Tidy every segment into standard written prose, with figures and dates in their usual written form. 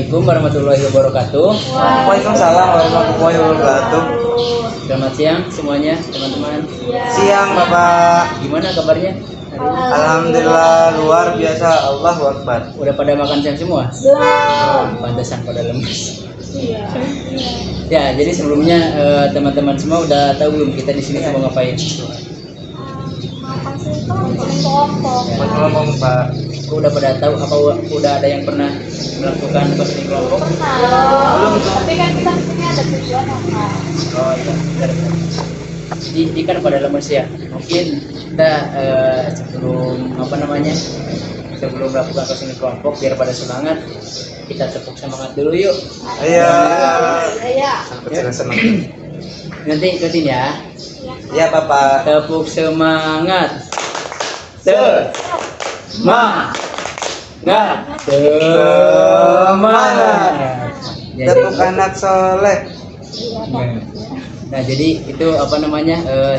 Assalamualaikum warahmatullahi wabarakatuh. Waalaikumsalam warahmatullahi wabarakatuh. Selamat siang semuanya teman-teman. Siang Bapak. Gimana kabarnya? Alhamdulillah luar biasa. Allahu Akbar. Udah pada makan siang semua? Pantesan pada lemes. Ya, jadi sebelumnya teman-teman semua udah tahu belum kita di sini mau ngapain? Ngomong Pak. Udah pada tahu apa udah ada yang pernah melakukan konseling kelompok? Belum tuh. Tapi kan kita sini ada tujuan apa? Oh iya, benar. Jadi kan pada lemes ya. Mungkin kita sebelum sebelum melakukan konseling kelompok biar pada semangat, kita tepuk semangat dulu yuk. Iya. Iya. Senang. Nanti ikutin ya. Ya Bapak. Tepuk semangat. Semangat. Ya, Tepuk anak soleh. Nah jadi itu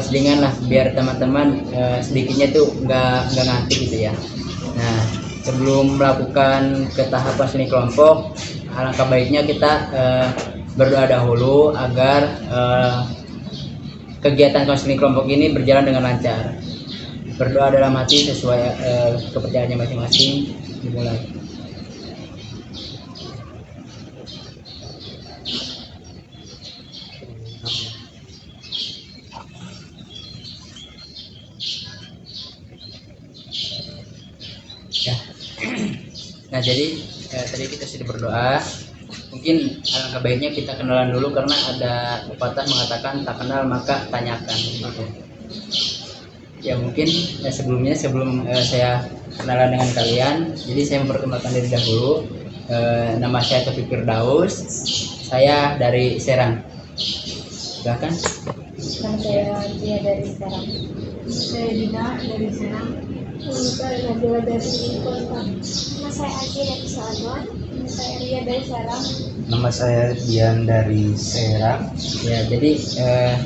selingan lah biar teman-teman sedikitnya tuh nggak ngantuk gitu ya. Nah sebelum melakukan ke tahap konseling kelompok, alangkah baiknya kita berdoa dahulu agar kegiatan konseling kelompok ini berjalan dengan lancar. Berdoa dalam hati sesuai kepercayaannya masing-masing. Dimulai. Ya. Nah jadi tadi kita sudah berdoa. Mungkin alangkah baiknya kita kenalan dulu karena ada pepatah mengatakan tak kenal maka tanyakan. Ya mungkin sebelum saya kenalan dengan kalian, jadi saya memperkenalkan diri dahulu. Nama saya Taufik Firdaus, saya dari Serang. Silakan. Nama saya Dia dari Serang. Saya Dina dari Serang. Saya Nabila dari Kota. Nama saya Aji dari Cilegon. Nama saya Ria dari Serang. Nama saya Dian dari Serang. Ya jadi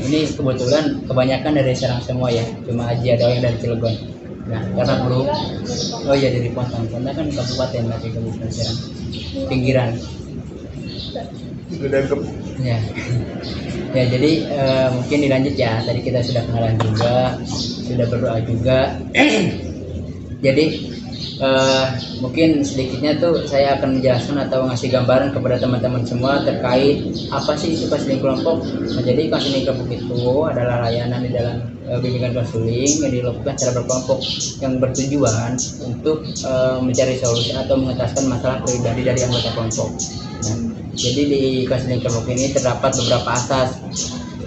ini kebetulan kebanyakan dari Serang semua ya, cuma Aji ada yang dari Cilegon. Nah karena belum, oh ya dari Pontang, karena kan kabupaten tapi kabupaten Serang, pinggiran. Udah Ya, ya jadi mungkin dilanjut ya. Tadi kita sudah kenalan juga, sudah berdoa juga. Jadi mungkin sedikitnya tuh saya akan menjelaskan atau ngasih gambaran kepada teman-teman semua terkait apa sih itu konseling kelompok. Nah, jadi konseling kelompok itu adalah layanan di dalam bimbingan konseling yang dilakukan secara berkelompok yang bertujuan untuk mencari solusi atau mengentaskan masalah pribadi dari anggota kelompok. Nah, jadi di konseling kelompok ini terdapat beberapa asas.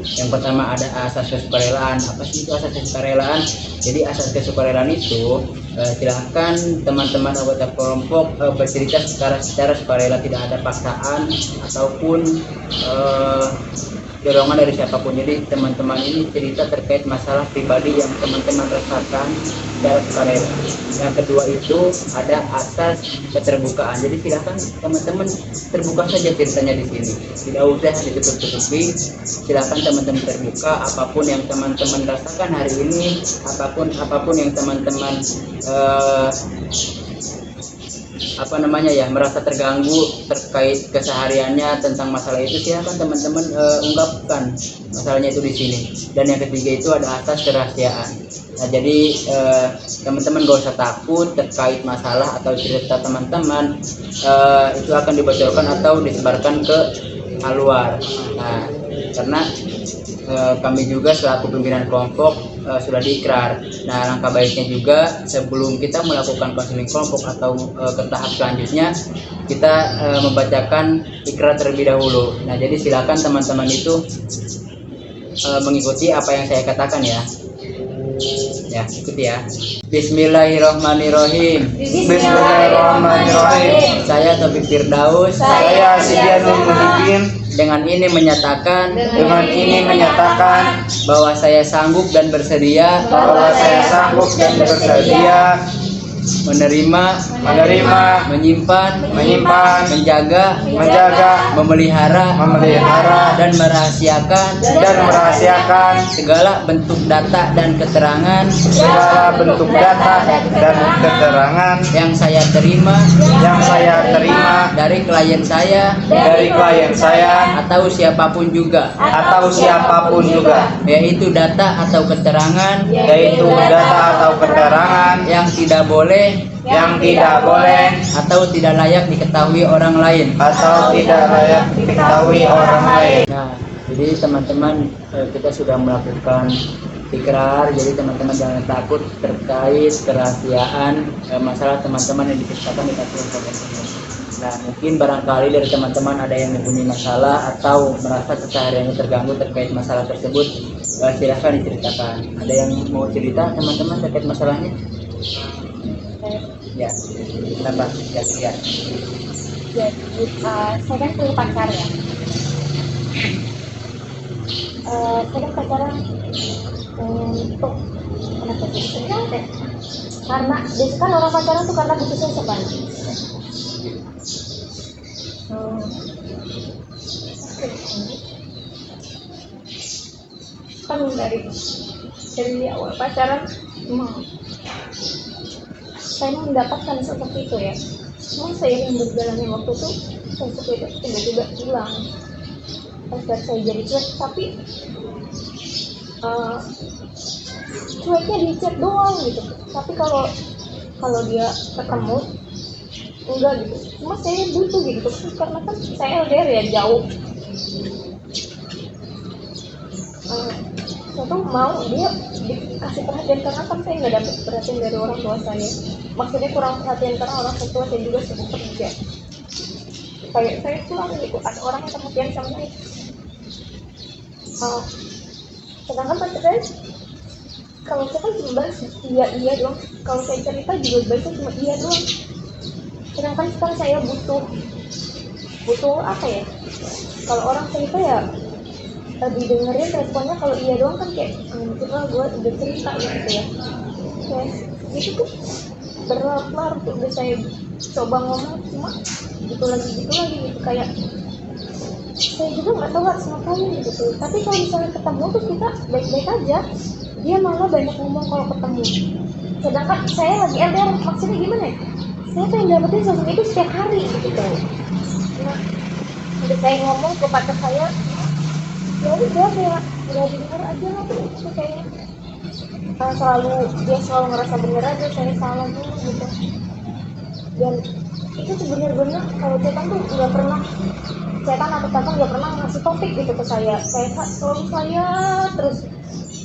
Yang pertama ada asas kesukarelaan. Apa sih itu asas kesukarelaan? Jadi asas kesukarelaan itu silahkan teman-teman anggota kelompok bercerita secara sukarela, tidak ada paksaan ataupun dorongan dari siapapun. Jadi teman-teman ini cerita terkait masalah pribadi yang teman-teman rasakan secara sukarela. Yang kedua itu ada asas keterbukaan. Jadi silakan teman-teman terbuka saja ceritanya di sini, tidak usah ditutup-tutupi. Silakan teman-teman terbuka apapun yang teman-teman rasakan hari ini, apapun yang teman-teman merasa terganggu terkait kesehariannya tentang masalah itu, silakan teman-teman ungkapkan masalahnya itu di sini. Dan yang ketiga itu ada asas kerahasiaan. Nah jadi teman-teman gak usah takut terkait masalah atau cerita teman-teman itu akan dibocorkan atau disebarkan ke luar. Nah karena kami juga selaku pimpinan kelompok sudah diikrar. Nah langkah baiknya juga sebelum kita melakukan konseling kelompok atau ke tahap selanjutnya kita membacakan ikrar terlebih dahulu. Nah jadi silakan teman-teman itu mengikuti apa yang saya katakan ya. Ya ikuti ya. Bismillahirrahmanirrahim. Bismillahirrahmanirrahim. Saya Taufik Firdaus. Saya Sidianul Muhibin. Dengan ini menyatakan bahwa saya sanggup dan bersedia menerima, menyimpan, menjaga, memelihara, dan merahasiakan segala bentuk data dan keterangan yang saya terima dari klien saya atau siapapun juga, yaitu data atau keterangan yang tidak boleh atau tidak layak diketahui orang lain. Nah, jadi teman-teman, kita sudah melakukan ikrar. Jadi teman-teman jangan takut terkait kerahasiaan masalah teman-teman yang diceritakan di kartu informasi. Nah, mungkin barangkali dari teman-teman ada yang mempunyai masalah atau merasa kesehariannya terganggu terkait masalah tersebut, silahkan diceritakan. Ada yang mau cerita teman-teman terkait masalahnya? Ya, kenapa? Ya. Jadi saya kan punya pacar ya. Saya kan pacaran untuk kenapa sih? Sebenarnya karena biasanya kan orang pacaran tuh karena butuh sesuatu. Kan dari awal pacaran saya mendapatkan seperti itu ya. Cuma seiring berjalannya waktu tuh sosok itu tiba-tiba hilang. Pas saya jadi cuek, tapi cueknya di chat doang gitu. Tapi kalau dia ketemu enggak gitu. Cuma saya butuh gitu karena kan saya LDR ya, jauh. Saya tuh mau dia dikasih perhatian karena kan saya nggak dapet perhatian dari orang tua saya. Maksudnya kurang perhatian karena orang tua saya juga sibuk kerja. Kayak saya kurang gitu, ada orang yang perhatian sama saya. Sedangkan pacar saya, kalau saya kan cuma balas iya doang. Kalau saya cerita juga balasnya cuma iya doang. Sedangkan sekarang saya butuh apa ya? Kalau orang cerita ya didengerin responnya, kalau iya doang kan kayak coba gue udah cerita gitu ya. Kayak itu tuh berlarut-larut udah saya coba ngomong cuma gitu lagi gitu, kayak saya juga nggak tahu harus ngapain gitu. Tapi kalau misalnya ketemu tuh kita baik-baik aja, dia malah banyak ngomong kalau ketemu. Sedangkan saya lagi LDR, maksudnya gimana ya? Saya pengen dapetin sosok itu setiap hari gitu. Nah, udah saya ngomong ke pacar saya, ya udah kayak udah didengar aja lah itu kayaknya. Dia selalu ngerasa bener aja saya salah gitu. Dan itu tuh bener-bener kalau cetan tuh nggak pernah, cetan atau telepon nggak pernah ngasih topik gitu ke saya selalu saya terus.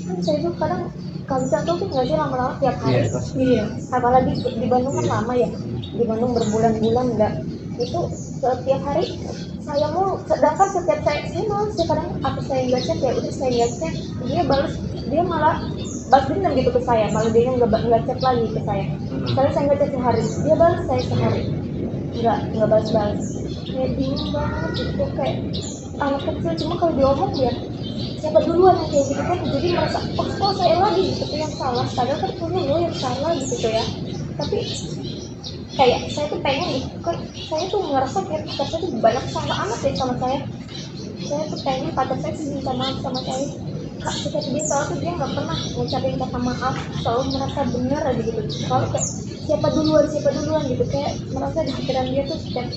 Kan saya tuh kadang kehabisan topik nggak sih lama-lama tiap hari. Iya. Apalagi di Bandung kan lama ya, di Bandung berbulan-bulan enggak, itu setiap hari saya mau. Sedangkan setiap saya malah kadang aku saya nggak chat ya udah saya nggak chat, dia malah balas dendam gitu ke saya, malah dia nggak chat lagi ke saya. Kalau saya nggak chat sehari, dia balas saya sehari nggak balas. Kayak bingung banget gitu, kayak anak kecil. Cuma kalau diomong ya siapa duluan yang kayak gitu kan, jadi merasa kok saya lagi gitu yang salah, padahal kan punya lo yang salah gitu ya. Tapi kayak saya tuh pengen kan, saya tuh ngerasa kayak pacar saya tuh banyak salah amat ya sama saya. Saya tuh pengen pacar saya sih minta maaf sama saya. Kak, ketika dia salah tuh dia nggak pernah ngucapin kata maaf, selalu merasa benar aja gitu. Kalau kayak siapa duluan gitu, kayak merasa di pikiran dia tuh setiap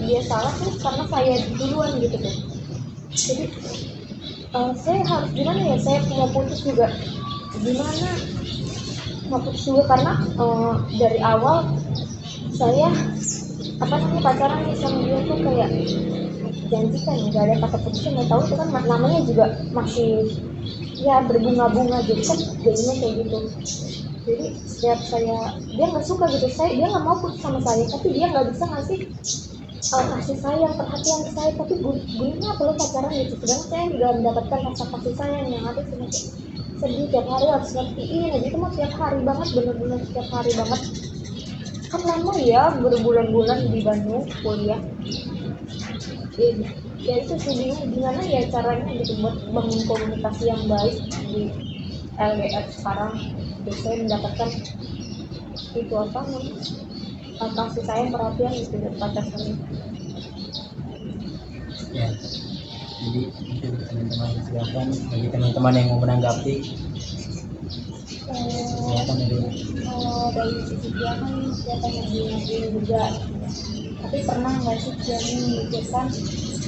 dia salah tuh karena saya duluan gitu tuh. Jadi saya harus gimana ya, saya mau putus juga gimana, mau putus juga karena dari awal saya pacaran nih sama dia tuh kayak janjikan nggak ada kata putusnya, nggak tahu itu kan namanya juga masih ya berbunga-bunga, jadi kan jadinya kayak gitu. Jadi setiap dia nggak suka gitu, dia nggak mau putus sama saya, tapi dia nggak bisa ngasih kasih sayang, perhatian ke saya. Tapi gunanya apa lo pacaran gitu, sedangkan saya nggak mendapatkan rasa kasih sayang yang ada. Cuma sedih tiap hari harus ngertiin aja, itu mah tiap hari banget, bener-bener tiap hari banget. Kan lama ya, berbulan-bulan di Bandung kuliah. Ya itu sih bingung gimana ya caranya gitu buat bangun komunikasi yang baik di LDR sekarang. Jadi saya mendapatkan itu apa namanya, kasih sayang perhatian gitu dari pacar saya. Ya, jadi itu teman-teman, silakan bagi teman-teman yang mau menanggapi. Silakan dulu. Kalau dari sisi dia kan dia pengen diingetin juga gitu ya. Tapi pernah nggak sih dia memikirkan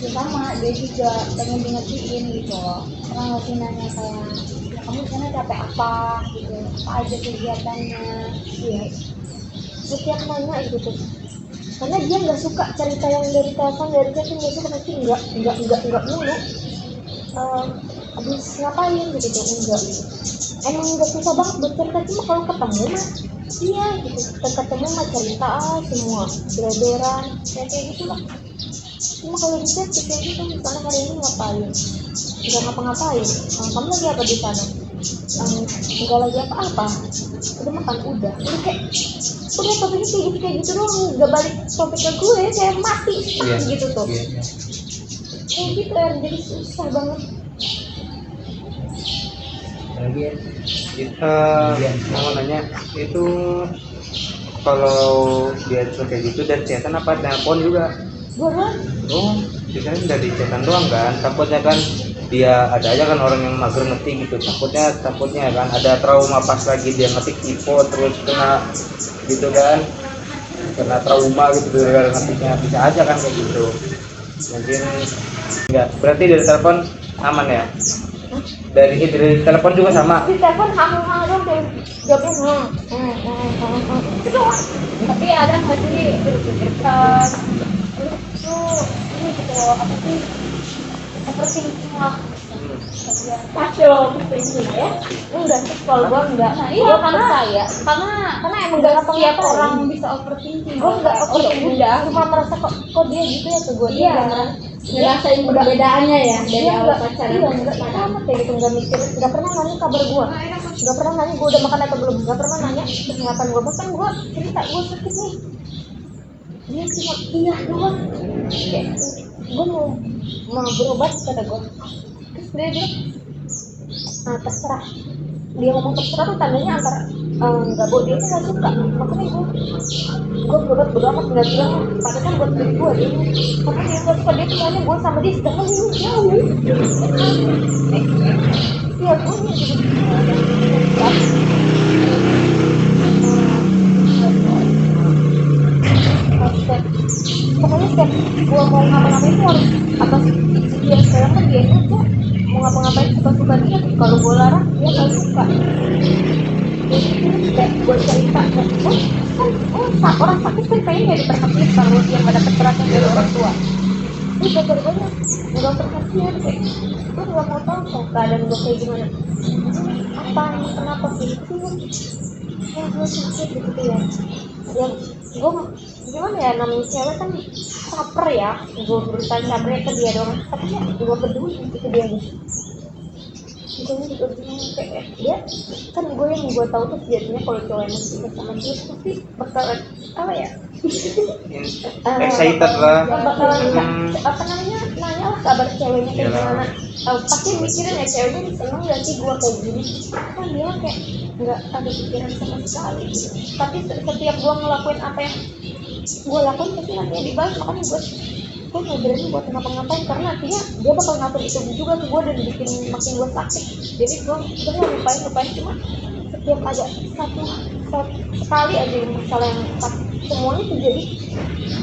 ya sama dia juga pengen diingetin gitu loh. Pernah nggak sih nanya kayak ya kamu di sana capek apa gitu, apa aja kegiatannya, iya setiap nanya gitu. Karena dia nggak suka cerita yang dari telepon dari chatting, dia suka pasti enggak mulu. Habis ngapain gitu tuh enggak. Emang nggak susah banget bercerita, cuma kalau ketemu mah iya gitu, ketemu mah cerita semua bereberan ya kayak gitu lah. Cuma kalau di chat kayak gitu misalnya hari ini ngapain, nggak ngapa-ngapain, kamu lagi apa di sana, nggak lagi apa-apa, udah makan udah kayak udah topiknya kayak gitu doang, nggak balik topik ke gue, saya mati gitu tuh. Kayak gitu ya, jadi susah banget. Lagi ya. Mau nanya itu kalau dia tuh kayak gitu dan chatan apa telepon juga? Dua-duaan. Oh, biasanya dari chatan doang kan? Takutnya kan dia ada aja kan orang yang mager ngetik gitu. Takutnya kan ada trauma pas lagi dia ngetik typo terus kena gitu kan? Kena trauma gitu gara-gara ngetiknya, bisa aja kan kayak gitu. Mungkin enggak. Berarti dari telepon aman ya? Dari telepon juga sama. Di telepon hang-hang dong, kayak jawabnya itu doang. Tapi ada nggak sih itu ini gitu apa sih, overthinking lah. Kacau overthinking ya? Enggak sih, kalau gua enggak. Iya, karena emang enggak setiap orang bisa overthinking. Gua enggak overthinking, cuma merasa kok dia gitu ya ke gua. Iya, ngerasain perbedaannya ya dari awal pacaran. Iya, enggak sama kayak gitu, enggak mikir, enggak pernah nanya kabar gua, enggak pernah nanya gua udah makan atau belum, enggak pernah nanya kesehatan gua. Bahkan gua cerita gua sakit nih, dia cuma iya doang, kayak gua mau berobat kata gua, terus dia bilang terserah. Dia ngomong terserah tuh tandanya antara nggak boleh, dia tuh nggak suka, makanya gue berobat bodo amat, nggak bilang padahal kan buat diri gue dia, karena dia nggak suka, dia tuh maunya gue sama dia sedangkan dia jauh. Iya gue nih pokoknya setiap gue mau ngapa-ngapain itu harus atas dia. Sekarang kan biasanya tuh mau ngapa-ngapain suka-suka dia, kalau gue larang dia nggak suka. Kayak gue cerita kan orang sakit kan pengen jadi perhatian kalau dia nggak dapet perhatian dari orang tua. Ini dokter gue nggak perhatian, kayak gue nggak mau tahu keadaan gue kayak gimana, apa kenapa sih yang gue sakit gitu ya. Yang gue gimana ya, namanya cewek kan caper ya, gue berusaha capernya ke dia doang, tapi ya gue peduli itu dia gitu. Itu juga kayak dia kan gue yang gue tahu tuh biasanya kalau cowok yang suka sama dia pasti bakalan apa ya excited lah, bakalan apa namanya, nanya lah kabar ceweknya kayak gimana. Pasti mikirin ya ceweknya seneng gak sih gue kayak gini, kan dia kayak nggak ada pikiran sama sekali. Tapi setiap gue ngelakuin apa yang gue lakuin pasti nantinya dibalas, makanya gue nggak berani buat ngapa-ngapain karena nantinya dia bakal ngatur itu juga ke gue dan bikin makin gue sakit. Jadi gue udah lupain, cuma setiap ada satu sekali aja masalah yang semuanya terjadi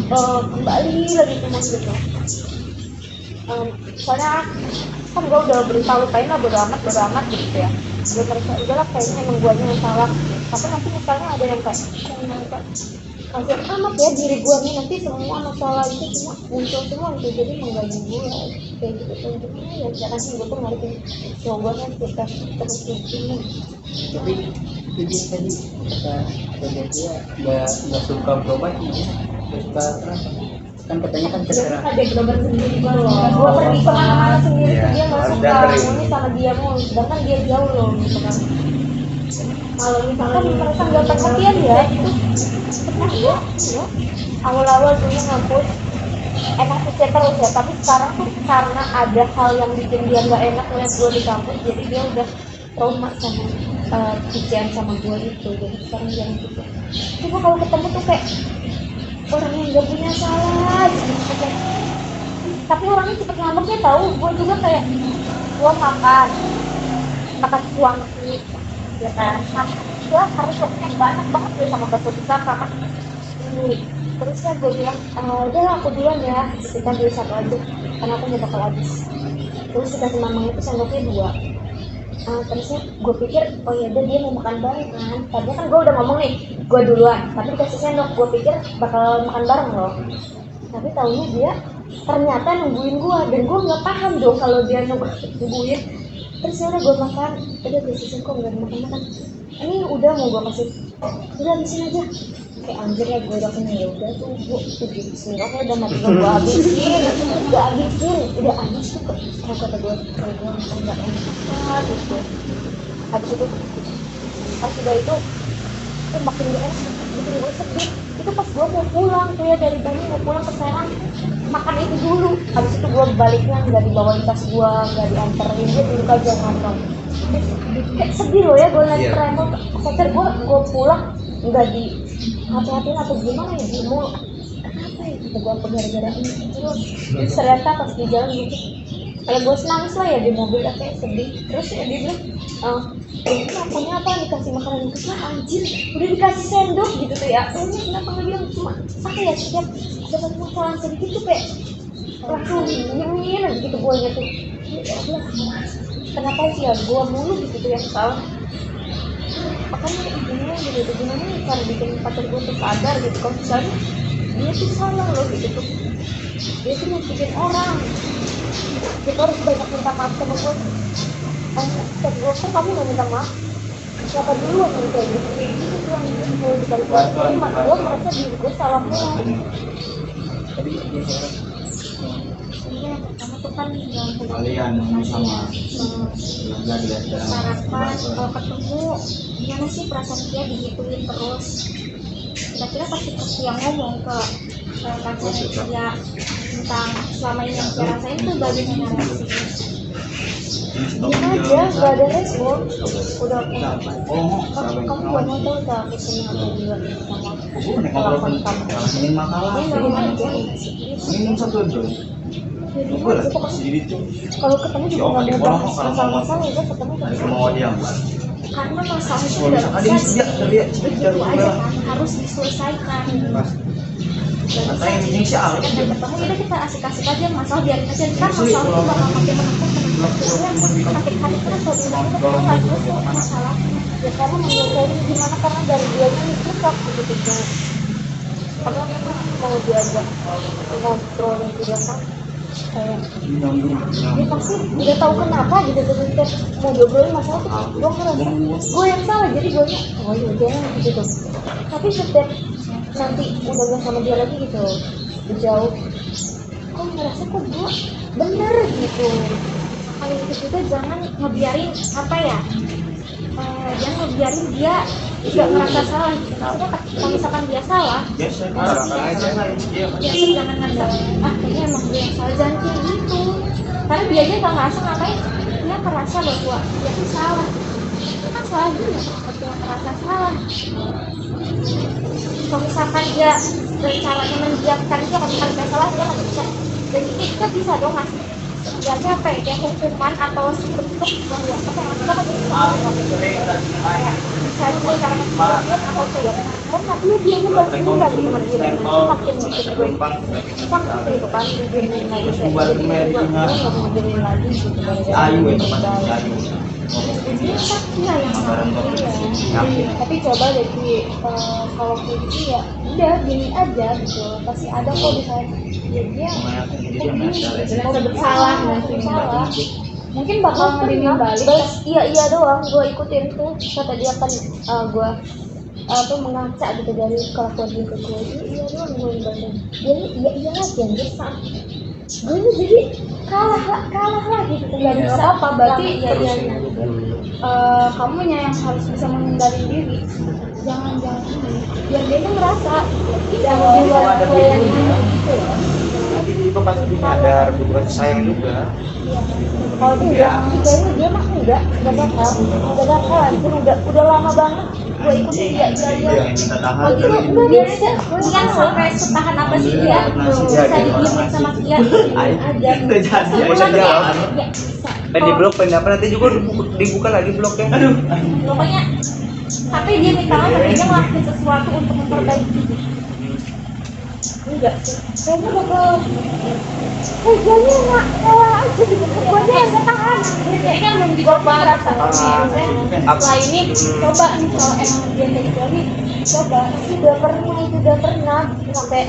kembali lagi semua gitu. Soalnya kan gue udah berusaha lupain lah, bodo amat gitu ya. Gue merasa udahlah kayaknya emang gue yang salah. Tapi nanti misalnya ada yang kayak kasian amat ya diri gue nih, nanti semua masalah itu semua muncul semua gitu, jadi mengganggu gue kayak gitu. Gimana ya cara sih gue tuh ngertiin cowoknya kita terus ini. Tapi itu dia tadi kata dia nggak suka berobat, nggak suka kenapa? Kan katanya kan terserah. Ada berobat sendiri gue loh. Gue pergi kemana-mana sendiri, dia nggak suka. Ini sama dia mulu, sedangkan dia jauh loh gitu kan. Kalau misalkan mereka nggak perhatian ya itu ya. Awal-awal dulu ngampus enak sih terus ya, tapi sekarang tuh karena ada hal yang bikin dia nggak enak ngeliat gue di kampus, jadi dia udah trauma sama kician sama gue itu. Jadi sekarang jangan gitu. Coba kalau ketemu tuh kayak orang yang gak punya salah gitu. Tapi orangnya cepet ngambeknya tahu. Gue juga kayak gue makan uang sih ya kan, gue harus waktunya banyak banget ya sama bakso kita karena ini. Terus ya gue bilang udah lah aku duluan ya, kita beli satu aja karena aku nggak bakal habis. Terus dikasih mamang itu sendoknya 2. Terusnya gue pikir oh ya udah dia mau makan bareng kan, tadinya kan gue udah ngomong nih gue duluan tapi dikasih sendok, gue pikir bakal makan bareng loh. Tapi taunya dia ternyata nungguin gue dan gue nggak paham dong kalau dia nungguin. Terus ya udah gue makan, udah gue sisin kok nggak makan. Ini udah mau gue kasih, udah habisin aja. Kayak anjir ya gue udah punya, ya udah tuh gue tujuh sendoknya udah mati gue habisin, udah habis tuh. Kalau kata gue makan nggak enak gitu. Habis itu pas udah itu makin gak enak, bikin gue sedih. Itu pas gue mau pulang tuh ya dari Bandung mau pulang ke Serang, makan itu dulu. Habis itu gue baliknya nggak dibawain tas gue, nggak dianterin, dia dulu aja nonton. Kayak sedih loh ya gue liat travel. Akhirnya gue pulang nggak di hati-hatiin atau gimana ya, di mall. Kenapa ya kata gue, apa gara-gara ini terus ternyata pas di jalan gitu kayak gue nangis lah ya di mobil, kayak sedih. Terus ya dia bilang ini kenapanya apa, dikasih makanan dikasih lah anjir, udah dikasih sendok gitu tuh ya. Ini kenapa nggak bilang, cuma apa ya, setiap dapat masalah sedikit tuh kayak langsung dingin aja gitu gue gitu. Ya Allah, kenapa sih ya gue mulu gitu tuh yang salah. Makanya ibunya gitu gimana nih cara bikin pacar gue tuh sadar gitu kalau misalnya dia tuh salah loh gitu tuh, dia tuh nyakitin orang. Kita harus banyak minta maaf sama gue. Setiap gue kan kamu gak minta maaf, siapa duluan yang kayak gitu tuh yang mau dibalik lagi. Gue merasa diri gue salah mulu. Tadi dia siapa? Iya, pertama tuh kan yang kalian sama sarapan kalau ketemu gimana sih perasaan dia digituin terus. Kira-kira pasti yang ngomong ke pacar dia tentang selama ini yang dia rasain tuh bagaimana sih. Dia aja gak ada respon. Udah kamu gak mau tahu tak kesini apa juga sama telepon kamu. ini makalah Dia gak mau aja. minum satu dong. Jadi kalau ketemu juga nggak mau bahas masalah-masalah, ya ketemu karena masalah itu udah bisa begitu aja kan, harus diselesaikan. Dan kita ketemu ya kita asik-asik aja, masalah biarin aja kan, masalah itu bakal makin menakutkan. Sakit hati terus kalau bilang itu kan nggak selesai masalah. Ya karena menyelesaikan gimana, karena dari dia ini susah begitu. Karena mau diajak ngobrol dan tidak kan kayak dia pasti udah tahu kenapa gitu tuh mau diobrolin masalah tuh gue ngerasa gue yang salah, jadi gue nya oh yaudah gitu. Tapi setiap nanti udah gak sama dia lagi gitu jauh, kok ngerasa kok gue bener gitu. Kali itu juga jangan ngebiarin apa ya, jangan ngebiarin dia juga ngerasa salah. Kalau misalkan dia salah ya jangan nganggap kayaknya emang dia yang salah, jangan kayak gitu. Karena dia aja gak ngerasa, ngapain dia merasa bahwa dia tuh salah. Itu kan salah juga seperti yang merasa salah. Kalau misalkan dia caranya mendiamkan dia, kalau misalkan dia salah dia gak bisa. Jadi kita bisa dong ngasih sebenarnya apa ya, kayak hukuman atau bentuk bahwa apa yang kita kan kayak misalnya cara dia atau kayak tapi dia ini baru lagi mendiamkan itu makin bikin gue sakit gitu kan, bikin lagi kayak gue nggak mau dengerin lagi gitu. Ini sakitnya yang tapi coba deh kalau puisi ya udah gini aja gitu, pasti ada kok bisa dia mau bersalah mungkin bakal ngedimin balik. Iya doang gue ikutin tuh kata dia kan gue tuh mengaca gitu dari kelakuan dia ke gue. Iya doang gue ngedimin dia iya aja anjir saat gue ini jadi kalah lah gitu, nggak bisa apa berarti ya kamunya yang harus bisa menghindari diri. Jangan ini biar dia tuh ngerasa jangan di luar yang gitu loh. juga pasti nyadar juga pasti sayang juga. Iya. Kalau dia kayaknya dia mah enggak bakal anjir, udah lama banget gue ikutin dia minta tahan kalau gitu enggak bisa Kian sampai setahan apa sih dia bisa didiemin sama Kian aja udah jadi bisa aja. Dan di blog pengen apa nanti juga dibuka lagi blognya. Aduh. pokoknya tapi dia minta maaf tapi dia ngelakuin sesuatu untuk memperbaiki enggak sih kayaknya bakal kayaknya nggak kalah aja gitu gue aja yang ketahan kayaknya kan belum dikorban setelah ini coba nih kalau emang dia kayak gitu lagi coba udah pernah sampai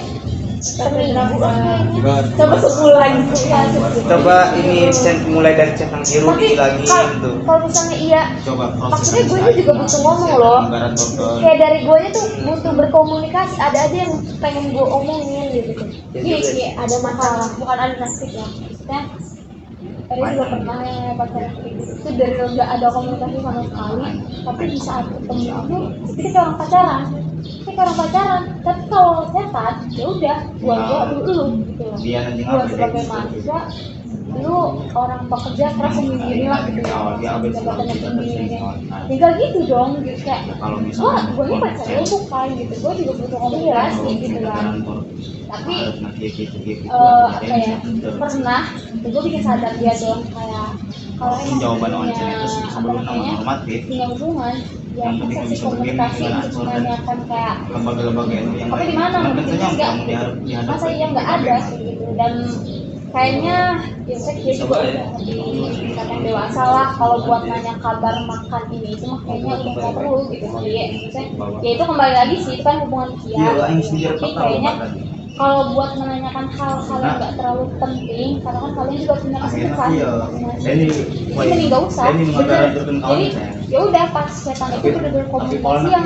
seminggu kayaknya coba sebulan Coba ini mulai dari chat yang biru tapi lagi gitu. kalau misalnya iya Coba maksudnya gue juga butuh ngomong loh kayak dari gue tuh butuh berkomunikasi ada aja yang pengen gue omongin gitu kayak ada masalah bukan ada nasib ya maksudnya Eri juga pernah ya pacaran kayak gitu itu dari nggak ada komunikasi sama sekali tapi di saat ketemu aku kita kayak orang pacaran tapi kalau chatan ya udah gua lu gitu loh dia nanti gua sebagai manusia lu orang pekerja keras sendiri lah gitu ya jabatannya tinggi tinggal gitu dong gitu kayak gua ini pacar lu bukan gitu gua juga butuh komunikasi gitu kan tapi kayak pernah gue bikin sadar dia dong kayak kalau emang jawaban punya, onsen itu sebelum normatif punya hubungan ya yang penting sesi bisa komunikasi bagaimana untuk atur dan menanyakan kayak lembaga-lembaga itu yang tapi di mana tentunya enggak yang masa iya nggak ada gitu dan kayaknya biasanya dia juga udah di tingkatan dewasa lah kalau buat nanya kabar makan ini itu mah kayaknya udah nggak perlu gitu jadi maksudnya ya itu kembali lagi sih itu kan hubungan dia tapi kayaknya kalau buat menanyakan hal-hal yang nggak terlalu penting karena kan kalian juga punya kesibukan ini mending nggak usah bener jadi ya udah pas chatan itu bener-bener komunikasi yang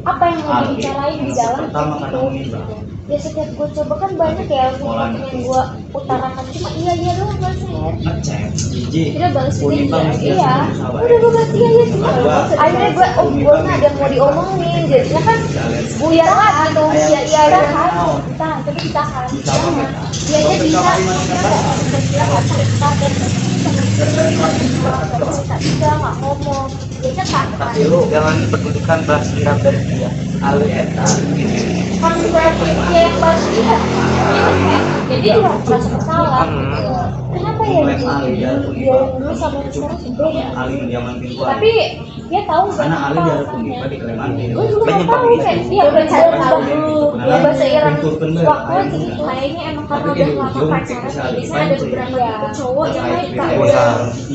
apa yang mau dibicarain di dalam itu gitu. Ya setiap gue coba kan banyak ya yang gue utarakan cuma iya doang balasnya ngecek tidak balas iya udah gue balas iya cuma akhirnya gue nggak ada yang mau diomongin jadinya kan buyar lah gitu iya kan tahan tapi ditahan jangan dia aja bisa bisa nggak ngomong dia cepat Tapi lu jangan menunjukkan balas dendam dari dia. Alih eta. kan berarti dia yang balas dia jadi dia merasa bersalah kenapa ya dia yang dulu sama yang sekarang beda alih dia mantin gua tapi dia tahu karena alih dia harus alasannya. di Kalimantan Gue juga nggak tahu kayak dia udah cari tahu dulu dia bahasa Iran waktu aja gitu kayaknya emang karena udah lama pacaran biasanya ada beberapa cowok yang mereka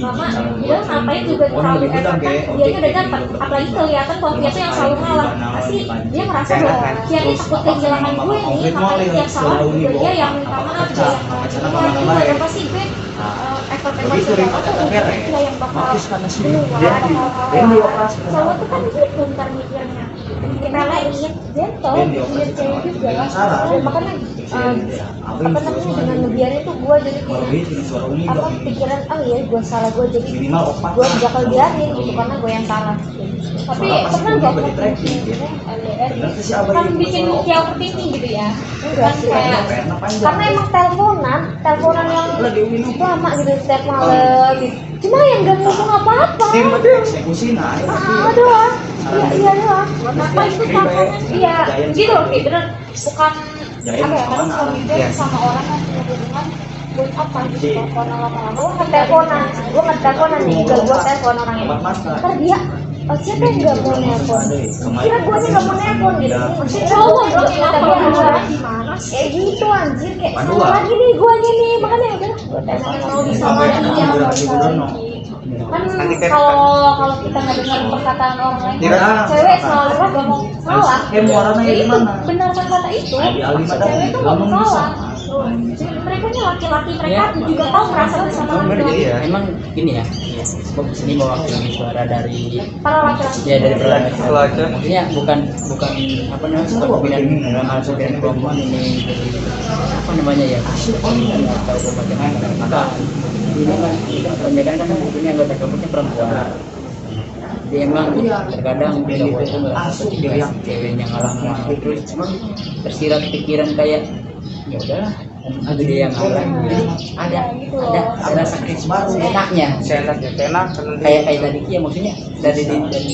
mama dia ngapain juga terlalu enak kan dia udah dapat apalagi kelihatan kalau dia tuh yang selalu ngalah pasti dia merasa bahwa dia ini takut kehilangan gue nih makanya tiap salah juga dia yang minta maaf dia yang ngalah dan pasti gue effort segala tuh dia yang bakal keluar cowok tuh kan gitu ntar mikirnya relain gentle dia cewek juga dan makanya apa namanya dengan ngebiarin tuh gue jadi kayak apa pikiran iya gue salah gue jadi gue bakal biarin gitu karena gue yang salah tapi pernah gak gue LDR kan bikin dia overthinking gitu ya kan kayak karena emang teleponan yang lama gitu setiap malam gitu cuma yang gak ngomong apa-apa eksekusi doang iya doang apa itu teleponan iya gitu loh kayak bener bukan apa ya karena suami gue sama orang yang punya hubungan buat apa gitu teleponan lama-lama gue nggak teleponan nih gue telepon orang ini ntar dia siapa yang nggak mau nelpon kira gue nya nggak mau nelpon gitu si cowok dong yang nelpon gimana kayak gitu anjir kayak salah lagi nih gue nya nih makanya udah gue telepon mau bisa lagi ya mau bisa lagi kan kalau kita nggak dengar perkataan orang lain cewek selalu ngomong salah ya itu benar kata itu cewek itu ngomong salah mereka nya laki-laki mereka juga tahu merasa bersama mereka emang gini ya bagus ini mewakili suara dari para laki-laki ya dari laki-laki maksudnya bukan apa namanya kepemimpinan dalam hal kepemimpinan perempuan ini dari apa namanya ya atau bagaimana maka ini kan kebanyakan kan ini anggota kelompoknya perempuan jadi emang terkadang cowok itu merasa yang ceweknya ngalah terus emang tersirat pikiran kayak ya udahlah itu dia yang ngalah. Jadi ada rasa enaknya. Seenaknya enak kan Kayak tadi Kia, maksudnya dari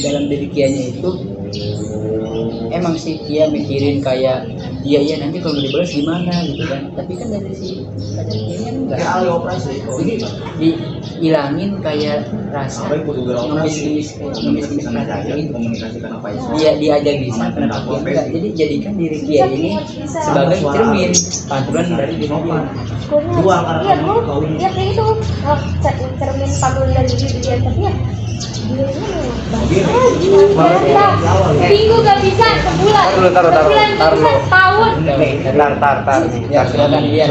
dalam diri Kianya itu emang sih Kia mikirin kayak iya nanti kalau dibalas gimana gitu kan, tapi kan dari si Kianya enggak. Kayak ahli operasi. Jadi dihilangin kayak rasa ngemis gitu. Komunikasikan apa itu. Diajak bisa, kenapa Kia enggak? Jadi jadikan diri Kia ini sebagai cermin pantulan dari diri dia. Dua karena iya kamu kau ini. iya kayak itu cermin pantulan dari diri dia, tapi ya minggu gak bisa, sebulan, tahun. Tar nih. Ya silakan dia.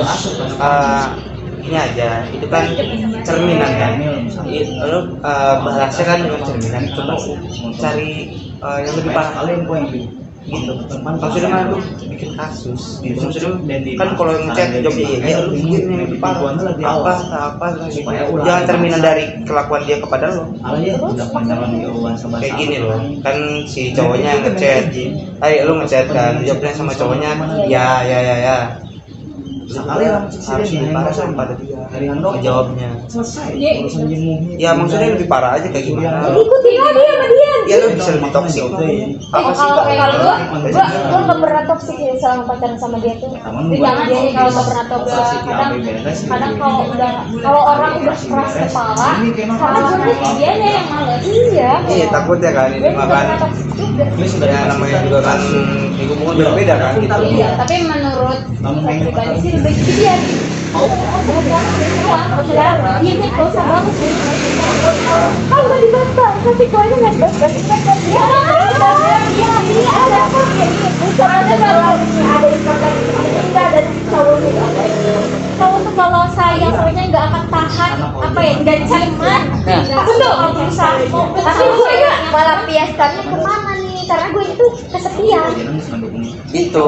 Ini aja, itu kan cerminan kan. Lo bahasnya kan dengan cerminan, coba cari yang lebih parah Kalian kau yang gitu. Maksudnya kan lu bikin kasus gitu. Maksudnya kan kalau yang ngechat jawabnya iya, lu bikin yang lebih parah apa gitu. Jangan cerminan dari kelakuan dia kepada lo. Kayak gini loh, kan si cowoknya ngechat, lu ngechat kan, jawabnya sama cowoknya ya. Sekali harus lebih parah sama pada dia jawabnya. selesai Iya. urusan jenguknya. Ya maksudnya lebih parah aja kayak gimana? Ikutin aja sama dia. Ya lu bisa lebih toksik. Apa sih? Kalau gua nggak pernah toksik ya selama pacaran sama dia tuh. Jangan dia nih kalau nggak pernah toksik. Kadang kalau orang udah keras kepala, karena gue dia yang males. Iya takutnya kan ini makan. Ini sudah Ya namanya juga kan di hubungan berbeda kan gitu. Iya, tapi menurut saya pribadi sih lebih baik dia. Iya nih, gak usah banget sih. Kalau udah dibantah, tapi kau aja nggak dibantah. Iya, ini ada apa? Bukan ada kalau ada ada cowoknya. Cowok tuh kalau sayang cowoknya nggak akan tahan apa ya, nggak cuman betul berusaha. Tapi gue malah piaskannya kemana nih? Karena gue itu kesepian. Itu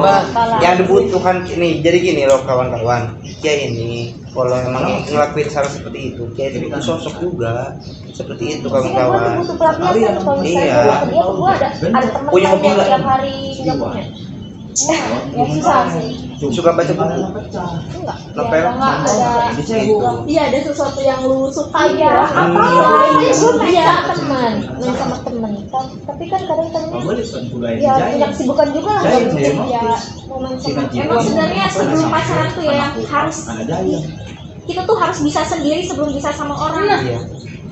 yang dibutuhkan ini. Jadi gini loh kawan-kawan, Kia ini kalau memang ngelakuin salah seperti itu, Kia itu butuh sosok juga seperti itu kawan-kawan. Gue butuh pelampiasan kalau misalnya gue dia tuh gue ada temen Punya yang hobi nggak? tiap hari nggak punya. Ya susah sih. Suka baca buku? Enggak. Novel? Enggak ada. Iya ada sesuatu yang lu suka ya. Hmm. Apa? Gue main sama teman, main sama temen. Tapi kan kadang-kadang ya punya kesibukan juga lah. Ya mau main sama. Emang sebenarnya sebelum pacaran tuh ya yang harus kita tuh harus bisa sendiri sebelum bisa sama orang. Iya.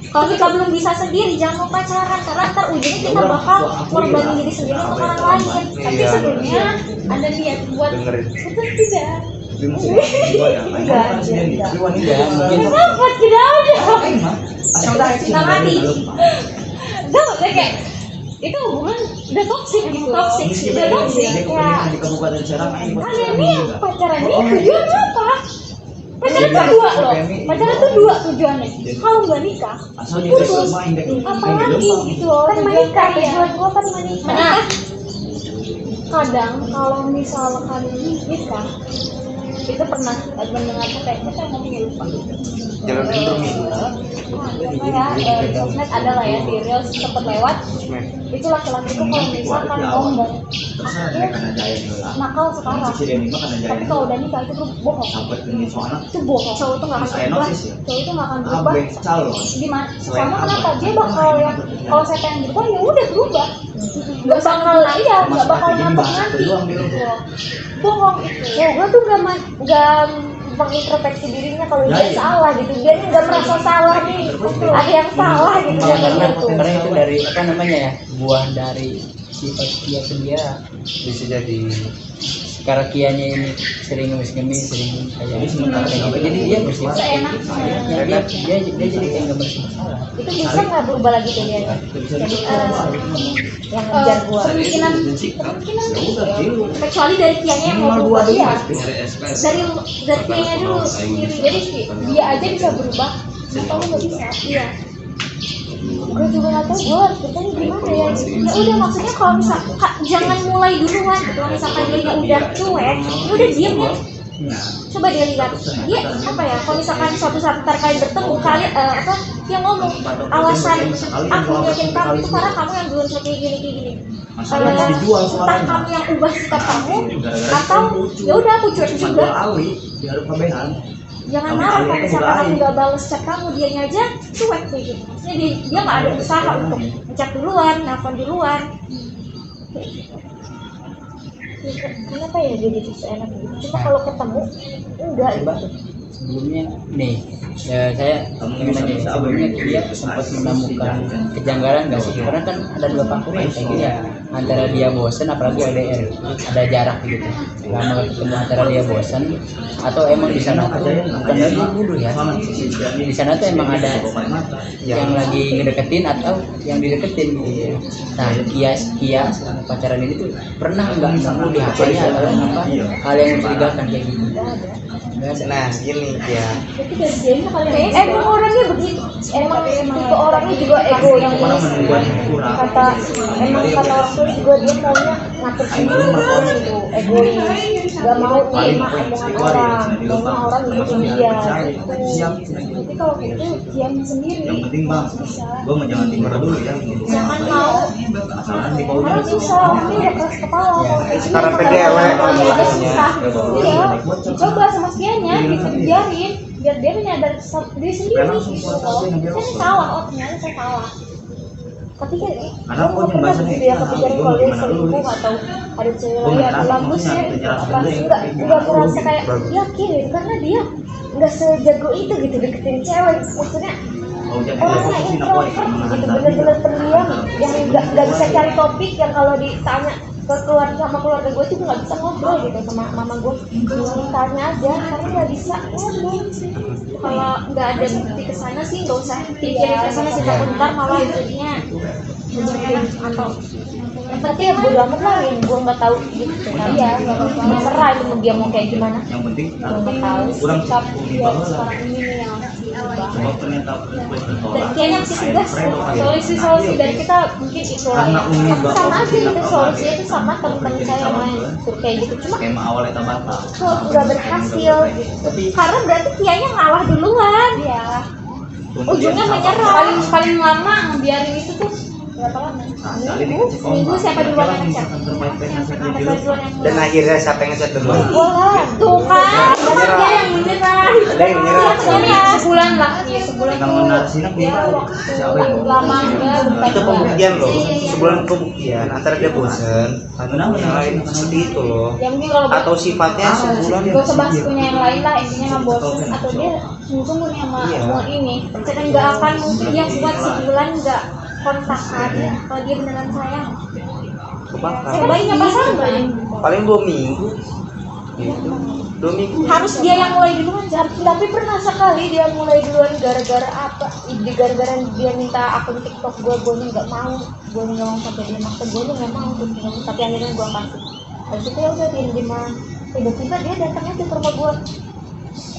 Kalau kita belum bisa sendiri jangan mau pacaran karena ntar ujungnya kita bakal korbanin diri sendiri untuk orang lain. Tapi Iya. sebelumnya ada niat buat Dengerin. betul tidak? Enggak, Kenapa tidak ada? asal dah Cinta mati. Enggak, udah kayak itu hubungan udah toksik gitu. Toksik sih, udah toksik. Ya, di Kabupaten Serang kalian nih pacaran ini tujuannya apa? Pacaran tuh dua loh. Pacaran tuh dua tujuannya. Kalau nggak nikah, asal putus. Apalagi gitu loh. Kan menikah tujuan gua kan menikah. Kadang kalau misalkan nikah itu pernah mendengar kayak kita ngomongin lupa. Jalan Indomie. Ya, di sosmed ada lah ya di reels sempet lewat. Itu laki-laki itu kalau misalkan ngomong nakal sekarang, tapi kalau udah nikah itu bohong. Itu bohong. Cowok tuh nggak akan berubah. Cowok itu nggak akan berubah. Gimana? Sama kenapa dia bakal yang kalau saya pengen berubah ya udah berubah. Nggak bakal nggak bakal nanti. Bohong itu. Ya gue tuh nggak mengintrospeksi dirinya kalau dia salah gitu. Dia nggak merasa salah nih. Ada yang salah gitu Karena itu dari apa namanya ya, buah dari sifat Kia ke dia. Bisa jadi. Karena Kianya ini sering ngemis-ngemis, sering kayak gitu. Jadi dia bersifat seenaknya. dia jadi kayak nggak bermasalah. Itu bisa nggak berubah lagi tuh dia? Jadi yang ngejar gua. Kemungkinan kecuali dari Kianya yang mau berubah dia. Dari Kianya dulu sendiri. Jadi dia aja bisa berubah. Atau nggak bisa? Iya. Gue juga nggak tahu gue harus bertanya gimana ya. Ya udah maksudnya kalau misalkan jangan mulai duluan gitu. Kalau misalkan dia udah cuek, udah diem ya. Coba dia lihat dia apa ya. Kalau misalkan suatu saat ntar kalian bertemu kalian dia ngomong alasan aku nyakin kamu itu karena kamu yang belum kayak gini. Masalahnya dijual Entah suaranya. kamu yang ubah sikap kamu atau ya udah aku cuek juga. Ali biar kebehan. Jangan marah kalau misalkan aku nggak balas chat kamu, dianya aja cuek kayak gitu. Maksudnya dia nggak ada usaha untuk ngechat duluan, nelfon duluan. Kenapa ya dia gitu seenak gitu? Cuma kalau ketemu enggak gitu. Sebelumnya nih saya ingin nanya, sebelumnya dia sempat menemukan kejanggalan nggak sih? Karena kan ada dua pakuan kayak gini ya, antara dia bosan apalagi LDR, ada jarak gitu, lama ketemu, antara dia bosan atau emang di sana tuh bukan lagi dulu ya, di sana tuh emang ada yang lagi ngedeketin atau yang dideketin gitu ya. Nah Kia selama pacaran ini tuh pernah nggak nemu di HP-nya atau apa hal yang mencurigakan kayak gitu? Nggak ada. Nah gini ya, Itu dari dianya kali ya. Emang orangnya begitu. Emang tipe orangnya juga egois. Kata orang tua juga dia maunya ngatur sendiri gitu, egois. Gak mau terima omongan orang, maunya orang ngikutin dia. Tapi kalau gitu diam sendiri. Yang penting bang, Bisa. gue mau jangan tinggal dulu ya. Jangan mau. Masalahnya di bawah Karena bisa, ini udah keras kepala. Sekarang PDW Iya, susah. Iya, coba sama sianya dibiarin biar dia menyadar diri sendiri gitu loh. Saya salah, oh ternyata saya salah. Tapi kan Karena aku yang pernah bahasanya dia itu, kepikiran gua kalau dia gimana dulu, selingkuh atau ada cewek Gua lain nggak atau tahu, bagusnya maksudnya gitu. penjelasan Apa dulu sih yang nggak gimana merasa dulu. kayak yakin gitu karena dia nggak sejago itu gitu deketin cewek. Maksudnya Kalau jadi orangnya posisi nak introvert gitu, bener-bener pendiam yang nggak bisa cari topik, yang kalau ditanya ke keluarga gue tuh nggak bisa ngobrol gitu sama mama gue, tanya aja karena nggak bisa ngobrol. Kalau nggak ada bukti kesana sih nggak usah pikirin kesana sih, takut ntar malah jadinya atau yang penting ya bodo amat lah, yang gue nggak tahu gitu dia nggak serah itu dia mau kayak gimana, yang penting gue nggak tahu kurang sikap di dia bawah lah. sekarang ini nih yang harus diubah. Sebab ternyata Dan kayaknya masih tugas solusi dari kita mungkin itu lah ya. Tapi sama aja gitu solusinya itu sama teman-teman saya yang lain suruh kayak gitu, cuma skema awalnya tak batal. kok nggak berhasil gitu. Karena berarti kianya ngalah duluan ya. Ujungnya menyerah. Paling lama ngebiarin itu tuh berapa lama? Seminggu siapa duluan yang ngechat? dan akhirnya siapa yang ngechat duluan? Bola, tuh kan, dia yang menyerah. Ada yang menyerah. Ya, sebulan lah, ya sebulan Yang tuh. menarasinya Iya, siapa yang lama enggak. Itu pembuktian loh, Iya. sebulan pembuktian antara dia bosan atau yang lain seperti itu loh, Ya mungkin kalau atau sifatnya sebulan gak usah bahas punya yang lain lah, intinya nggak bosan atau dia sungguh nih sama Iya. hubungan ini. Misalkan nggak akan mungkin dia buat sebulan nggak kontakan kalau dia beneran sayang. kebakar. Sebaiknya pasangan Paling 2 minggu gitu. 2 minggu harus dia yang mulai duluan. Tapi pernah sekali dia mulai duluan gara-gara apa? Gara-gara dia minta akun TikTok gue nggak mau, gue nggak mau sampai dia maksa gue nggak mau gitu. Tapi akhirnya gue kasih. Habis itu ya udah diem-dieman. Tiba-tiba dia datangnya ke rumah gue.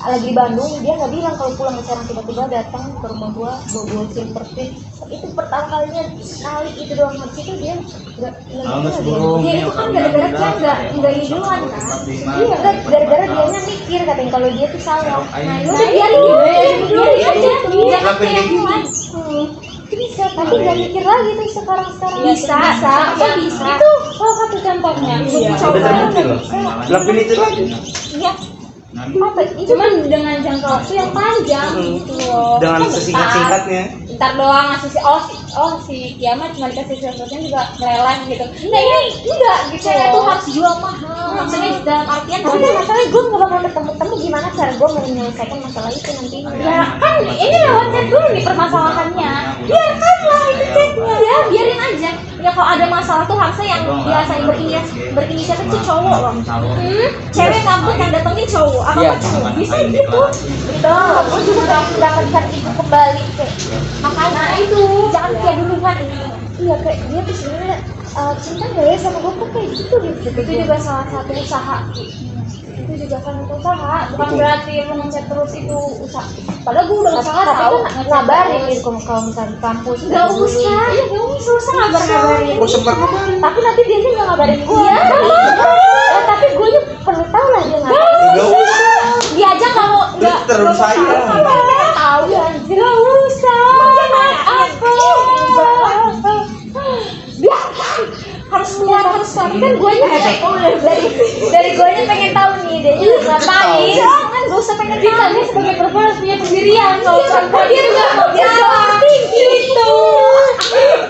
Lagi di Bandung, dia nggak bilang kalau pulang ke Serang, tiba-tiba datang ke rumah gua bawa silver fit. Itu pertama kalinya sekali itu doang. Habis itu dia nggak dia itu kan gara-gara dia nggak ini duluan kan. Iya kan gara-gara dianya mikir katanya kalau dia tuh salah. Nah itu udah biarin aja, jangan kayak mulai. Bisa, tapi nggak mikir lagi tuh sekarang bisa. Itu salah satu contohnya. udah terbukti loh, lakuin itu lagi Iya. Apa? Cuman dengan jangka waktu yang panjang gitu loh. dengan sesingkat-singkatnya. Ntar doang ngasih si Kiamat cuma dikasih sesuatu juga meleleh gitu. Nah ini enggak gitu. Saya tuh harus jual mahal. Maksudnya dalam artian tapi kan masalahnya gue nggak bakal ketemu gimana cara gue menyelesaikan masalah itu nanti. Ya kan ini lewat chat dulu nih permasalahannya. Biarkanlah itu chatnya. Ya biarin aja. Ya kalau ada masalah tuh harusnya yang biasanya berinisiatif tuh cowok loh. Cewek ngambek yang datengin cowok. Apa Iya. cowok bisa gitu. Gitu. Gue juga udah mendapatkan itu kembali kayak. Makanya itu jangan kayak duluan ini. Iya kayak dia tuh sebenarnya cinta nggak ya sama gue kok kayak gitu gitu. Itu juga salah satu usaha. Itu juga kan usaha. Bukan berarti lu ngechat terus itu usaha. Padahal gue udah usaha tahu ngabarin gitu kalau misalnya di kampus. Nggak usah. Iya nggak usah ngabarin. Oh sempat ngabarin. Tapi nanti dia nggak ngabarin gue. Iya. Tapi gue juga perlu tahu lah dia ngabarin. Nggak usah. Dia aja kalau nggak Terus saya. tahu ya. Nggak usah. tapi kan guanya dari guanya pengen tahu nih dia ngapain. Jangan, gak usah pengen tahu. Dia sebagai perempuan harus punya pendirian. Kalau perempuan dia nggak mau jawab gitu.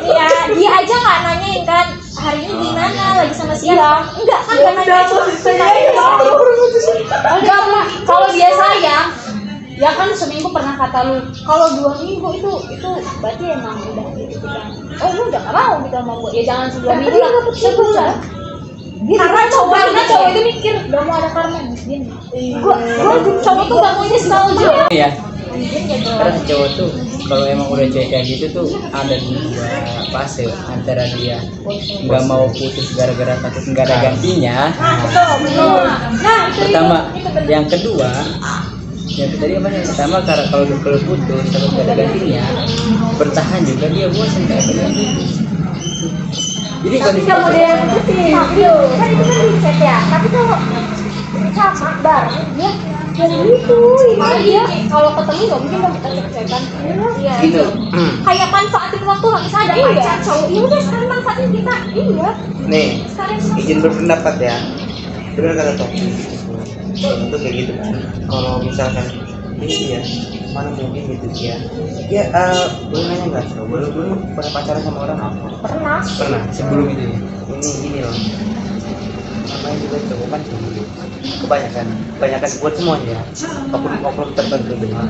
Ya, dia aja nggak nanyain kan hari ini gimana, lagi sama siapa? Enggak kan, nggak nanya. Enggak mah, kalau dia sayang, ya kan seminggu pernah kata lu. Kalau 2 minggu itu berarti emang udah gitu kan. Oh gue udah gak mau gitu sama gue. Ya jangan 2 minggu lah, sebulan. Karena cowok itu mikir gak mau ada karma dia. Gue cowok tuh gak mau ini nostalgia. Ya, karena si cowok tuh kalau emang udah cewek kayak gitu tuh ada dua fase, antara dia nggak mau putus gara-gara takut nggak ada gantinya. Betul. Nah, Pertama, yang kedua, yang tadi apa yang pertama karena kalau putus takut nggak ada gantinya, bertahan juga dia bosan kayak begini. Jadi tapi kalau dia yang putusin, kan itu kan di chat ya. Tapi kalau sama bareng dia kayak gitu. Malah dia kalau ketemu gak mungkin dong kita cek-cekan. Iya. Gitu. Kayak manfaatin waktu lah, misalnya ada pacar cowok. Iya udah sekarang manfaatin kita. Iya. Nih, Sekarang izin berpendapat ya. Benar kata Toki. Itu kayak gitu kan. Kalau misalkan ini ya, mana mungkin gitu ya. Ya, boleh nanya nggak? Belum pernah pacaran sama orang apa? pernah. Pernah. sebelum itu ya. Ini gini loh. Namanya juga cowok kan cemburu. Kebanyakan buat semuanya. Oknum tertentu dengan.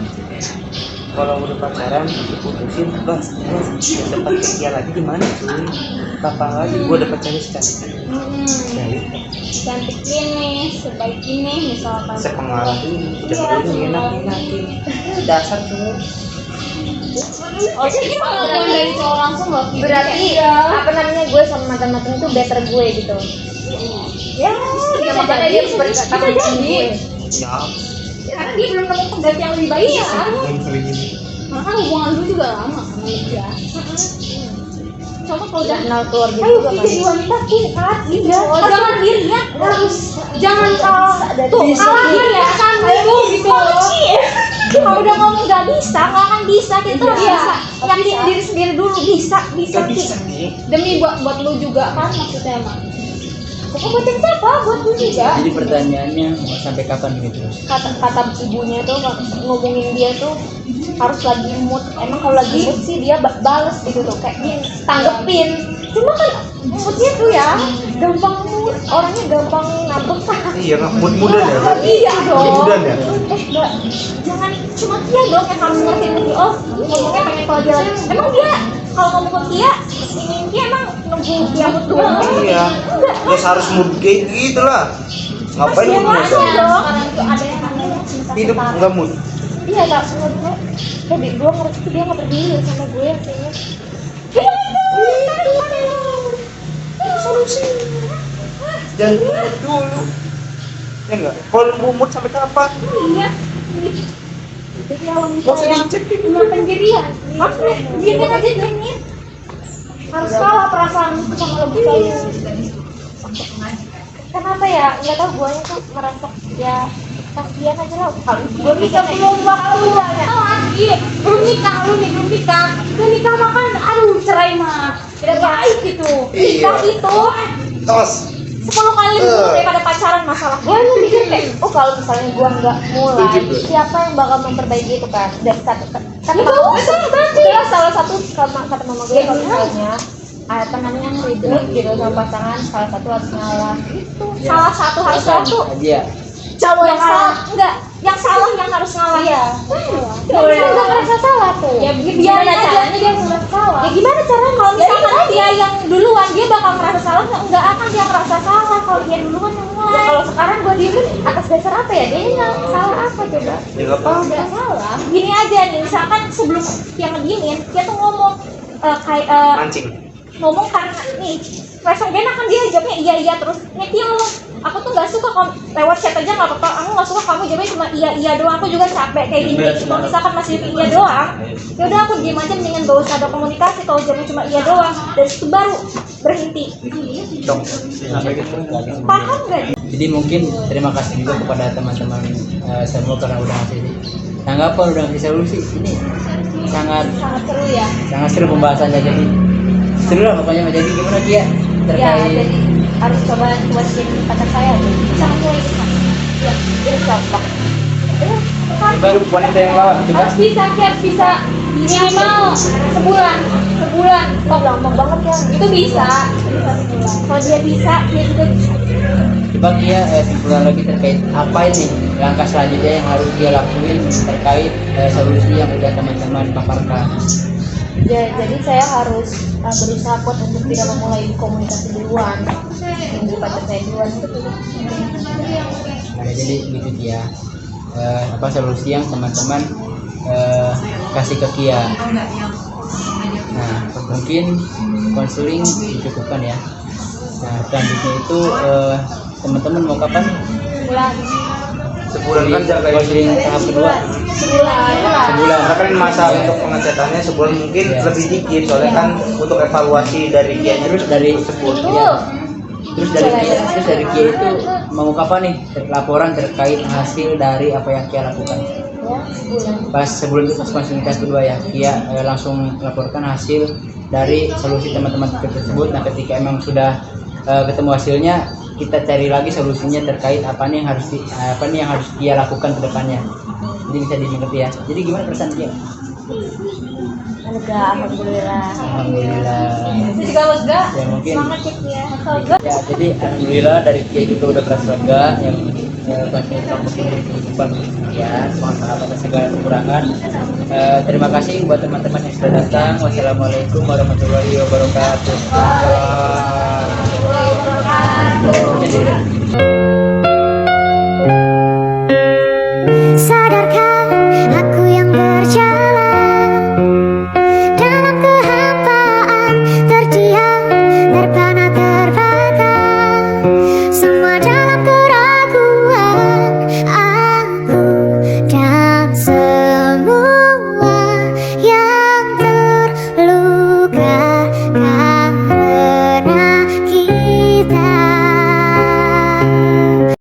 Kalau udah pacaran diputusin, bos, dapat dia lagi gimana cuy? Kapan lagi gue dapat cewek secantik ini? Cantik ini, sebaik ini misalkan. Sepengaruh ini, udah enak-enakin. Dasar cuy. Oh sih kalau dari cowok langsung gak gitu. Berarti apa namanya, gue sama mantan-mantan itu better gue gitu. Ya, Iya, bisa makanya jadi dia seperti bisa kata jadi. gue. Ya, Karena dia belum nemu pengganti yang lebih baik ya. begini. Makanya hubungan lu juga lama sama dia. Coba kalau udah Kenal keluarga ayo juga kita kan. jadi wanita kuat gitu. Oh, jangan dilihat, harus Jangan kalah tuh kalah dia ya kan lu gitu. kalau udah ngomong gak bisa, gak akan bisa. Kita harus Iya. bisa yakin diri sendiri dulu. Bisa Gak bisa nih. Demi buat lu juga kan maksudnya emang. Kok buat yang siapa? Buat lu juga. Jadi pertanyaannya mau sampai kapan begitu? Kata ibunya tuh ngomongin dia tuh harus lagi mood. Emang kalau lagi mood sih dia bales gitu tuh, kayak dia tanggepin. Cuma kan moodnya tuh ya gampang mood, orangnya gampang ngambek. Iya, mudah ya. Iya dong. Mudah ya. Mbak, jangan cuma dia dong yang harus ngertiin dia. Oh, ngomongnya pengen kalau dia lagi. Emang dia kalau ngomong ke dia, dia emang nunggu dia mood dulu. Iya. Terus harus mood kayak gitu lah. Ngapain Dia moodnya ngasih dong? dong. Sekarang tuh ada yang namanya cinta Hidup setara. nggak mood. Iya gak menurut gue. Jadi gue ngerti dia gak peduli sama gue kayaknya. Solusi. Jangan mood dulu. Ya enggak? Kalau mood sampai kapan? Iya. Jadi wanita Gak usah yang dicek. punya pendirian. Maksudnya dia aja dingin. Harus kalah perasaan itu sama logikanya. Kenapa ya? Nggak tahu gue tuh merasa ya kasihan aja lah. Kalau gue nikah belum waktunya. Iya, belum nikah lu nih, belum nikah. Udah nikah makan, aduh cerai mah. Tidak baik gitu. Nikah itu Tos. 10 kali lebih buruk daripada pacaran. Masalah gue lu mikir kayak, oh kalau misalnya gue nggak mulai, siapa yang bakal memperbaiki itu kan? Dan kata salah satu kata mama gue kalau misalnya apa namanya ribut gitu sama pasangan, salah satu harus ngalah gitu. Salah satu harus ngalah tuh Aja. cowok yang salah, enggak, yang salah yang harus ngalah. Iya. Yang dia nggak merasa salah tuh. Ya biarin gimana aja. caranya dia merasa salah? Ya gimana caranya kalau misalkan dia yang duluan, dia bakal merasa salah, nggak akan dia merasa salah kalau dia duluan yang mulai. Ya, kalau sekarang gue diemin atas dasar apa ya? Dia yang salah apa coba? Ya nggak apa-apa. Nggak salah. Gini aja nih, misalkan sebelum dia ngediemin, dia tuh ngomong kayak Mancing. ngomong karena nih langsung enak kan dia jawabnya iya terus nyetil lo. Aku tuh nggak suka kalau lewat chat aja nggak apa-apa. Aku nggak suka kamu jawabnya cuma iya doang. Aku juga capek kayak gini. Kalau misalkan masih iya doang, ya udah aku diem aja, mendingan gak usah ada komunikasi. Kalau jawabnya cuma iya doang, dari situ baru berhenti. Dong. Paham nggak? Jadi mungkin terima kasih juga kepada teman-teman semua karena udah ngasih tanggapan, udah ngasih solusi. Ini sangat Seru ya. sangat seru pembahasannya, jadi seru lah pokoknya. Jadi gimana dia Ya terkait jadi harus coba buat jadi pacar saya tuh. Bisa mulai bisa. Ya, insya Allah. Coba wanita yang lawan coba. Harus bisa, Kiat, bisa minimal sebulan. Oh, gampang banget ya. Itu bisa sebulan. Kalau dia bisa, dia juga bisa. Coba Kia simpulan lagi terkait apa ini langkah selanjutnya yang harus dia lakuin terkait solusi yang udah teman-teman paparkan. Ya, jadi saya harus berusaha kuat untuk tidak memulai komunikasi duluan. Menunggu pacar saya duluan itu. Nah, jadi gitu Kia. Apa solusi yang teman-teman kasih ke Kia. Nah, mungkin konseling dicukupkan ya. Nah, selanjutnya itu teman-teman mau kapan? Bulan. Sebulan kan jaga Konseling tahap kedua. sebulan karena kan masa untuk pengecatannya sebulan mungkin Iya. lebih dikit soalnya kan untuk evaluasi dari kianya Terus dari tersebut. Terus dari Kia itu mau kapan nih laporan terkait hasil dari apa yang Kia lakukan? Ya, sebulan. Pas sebelum itu pas konsultasi kedua ya, Kia langsung laporkan hasil dari solusi teman-teman tersebut. Nah, ketika emang sudah ketemu hasilnya, kita cari lagi solusinya terkait apa nih yang harus Kia lakukan ke depannya. Jadi bisa dimengerti ya. Jadi gimana perasaan Kia? Lega, alhamdulillah. Alhamdulillah. Itu juga lega. Ya mungkin Semangat ya Kia. ya, jadi alhamdulillah dari Kia juga udah berasa lega yang pasti mungkin kehidupan ya, semoga atas segala kekurangan. Terima kasih buat teman-teman yang sudah datang. Wassalamualaikum warahmatullahi wabarakatuh. Waalaikumsalam warahmatullahi wabarakatuh.